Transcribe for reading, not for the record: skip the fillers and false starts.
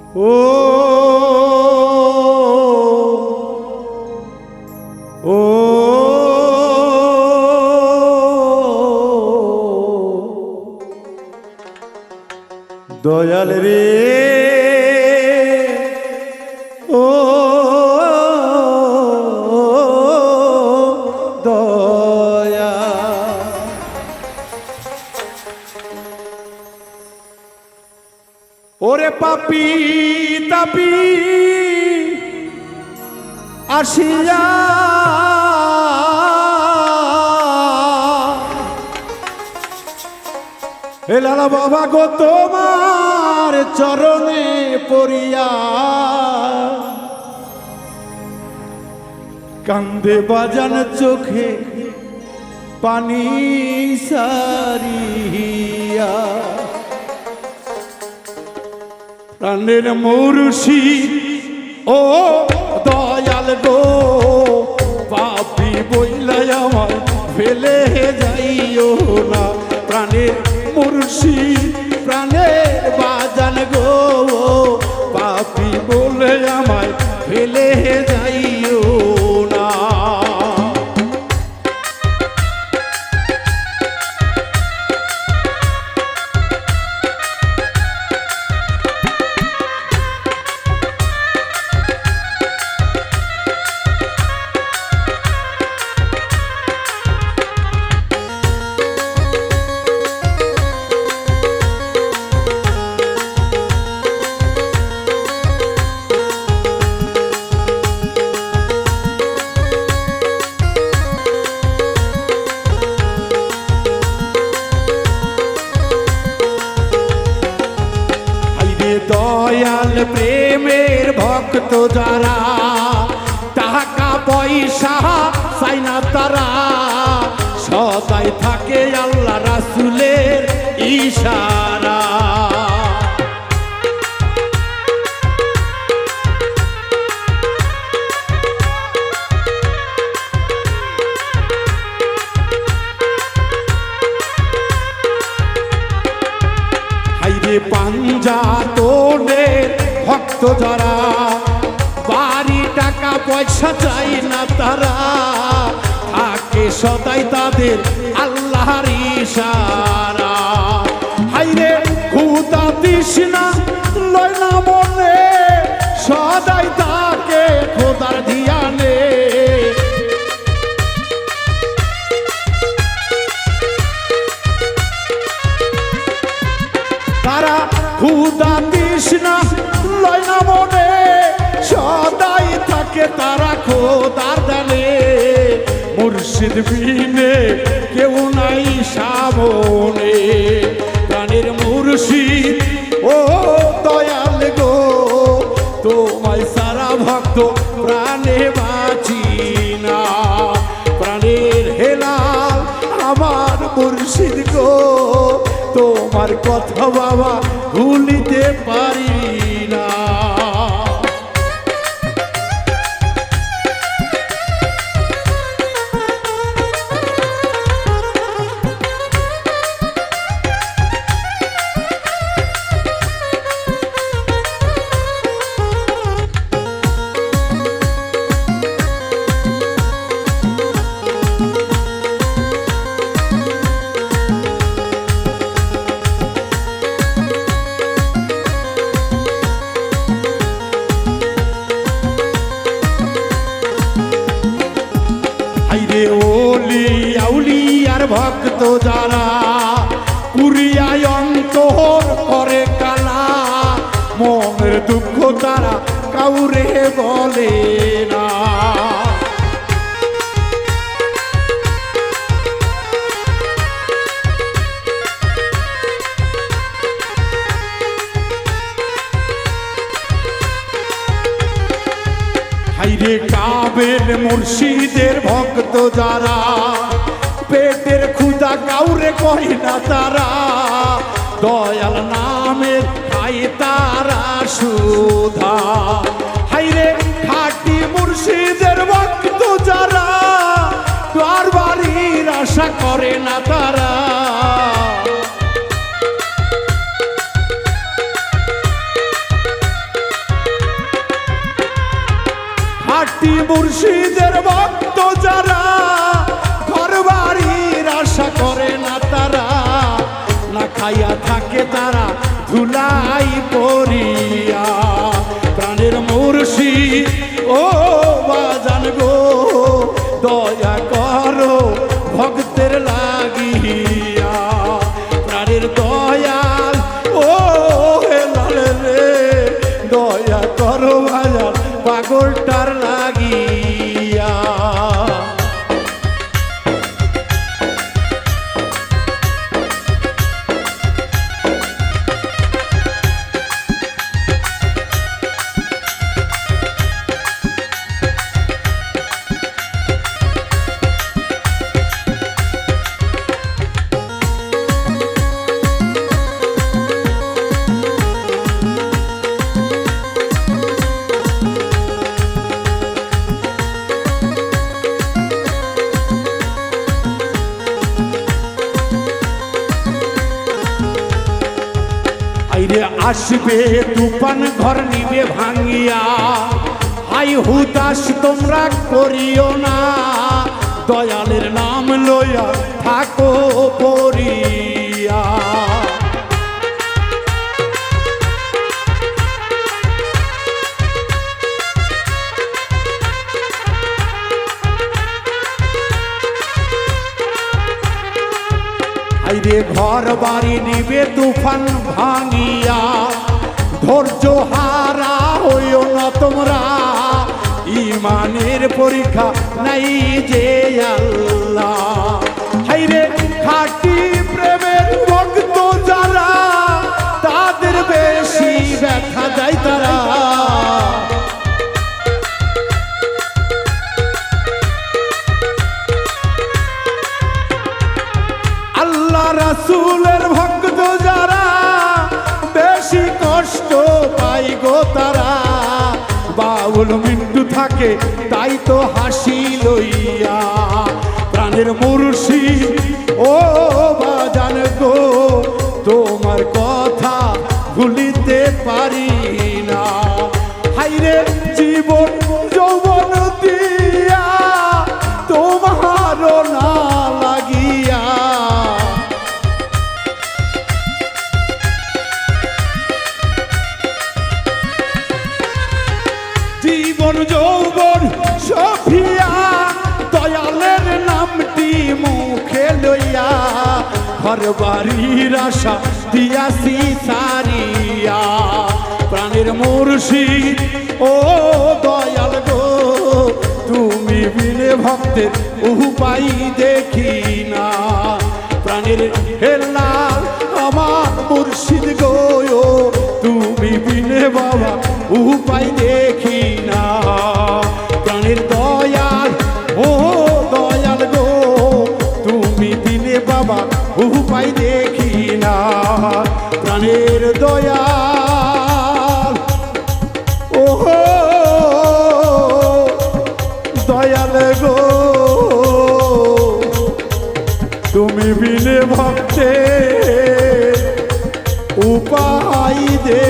ও ও দয়াল রে ও দয়া ওরে পাপি তাপি আসিয়া হে লালা বাবা গো তোমার চরণে পড়িয়া কান্দে বাজান চোখে পানি সারিয়া প্রাণের মুর্শিদ ও দয়াল গো পাপি বইলাই আমার ফেলে যাইও না প্রাণের মুর্শিদ প্রাণের বাজান গো পাপি বলে আমায় ফেলে যাইও না দয়াল প্রেমের ভক্ত যারা টাকা পয়সা চাই না তারা সদাই থাকে আল্লাহ রাসূলের ইশারা পাঞ্জা তোদের ভক্ত যারা বাড়ি টাকা পয়সা চাই না তারা থাকে সদাই তাদের আল্লাহর ইশারা হাইরে ক্ষুধা তৃষ্ণা লয় না মনে সদাই তাকে খোদার ধিয়ানে তারা ক্ষুধা তৃষ্ণা লয় না মনে সদাই থাকে তারা খোদার দানে মুর্শিদ বিনে কেউ নাই সামনে প্রাণের মুর্শিদ ও দয়াল গো তোমায় সারা ভক্ত প্রাণে বাঁচি না প্রাণের হেলাল আমার মুর্শিদ গো তোমার কথা বাবা ভুলিতে পারি না ওলি আউলিয়ার ভক্ত যারা পুরিয়ায় অন্তর করে কালা মনের দুঃখ তারা কাউরে বলে না হাইরে কাবের মুর্শিদের ভক্ত যারা পেটের ক্ষুধা কাউরে কয় না তারা দয়াল নামের খাই তারা সুধা হাইরে খাঁটি মুর্শিদের ভক্ত যারা দ্বার বাড়ির আশা করে না তারা মুর্শিদের ভক্ত যারা ঘর বাড়ির আশা করে না তারা, না খাইয়া থাকে তারা ধুলাই পড়িয়া। প্রাণের মুর্শিদ ও বাজান গো, দয়া করো ভক্তের লাগিয়া। প্রাণের দয়াল ও হেলাল রে, দয়া করো বাজান পাগলটার লাগিয়া। আইরে আসবে তুফান ঘর নিবে ভাঙিয়া, হাই হুতাশ তোমরা করিও না, দয়ালের নাম লইয়া থাকো পড়িয়া। আইরে ঘর বাড়ি নিবে তুফান ভাঙিয়া, ধৈর্য হারা হইও না তোমরা, ইমানের পরীক্ষা নাই যে আল্লাহ। হাইরে খাঁটি প্রেমের ভক্ত যারা, তাদের বেশি ব্যথা যায় তারা। আল্লাহ রাসূলের ভক্ত যারা, বেশি কষ্ট পাই গো তারা। বাউল মিন্টু থাকে তাই তো হাসি লইয়া, প্রাণের মুর্শিদ ও বাজান গো, তোমার কথা ভুলিতে পারি না। হাইরে জীবন যৌবন দিয়া তোমার না লাগিয়া। জীবন যৌবন সফিয়া, দয়ালের নামটি মুখে লইয়া, ঘর বাড়ির আশা দিয়াছি সারিয়া। প্রাণের মুর্শিদ ও দয়াল গো, তুমি বিনে ভক্তের উপায় দেখি না। প্রাণের হেলাল আমার মুর্শিদ গো, তুমি বিনে বাবা উপায় দেখি না। প্রাণের দয়াল ও দয়াল গো, তুমি বিনে বাবা উপায় দেখি না। প্রাণের দয়াল ও দয়াল গো, তুমি বিনে ভক্তে উপায় দে।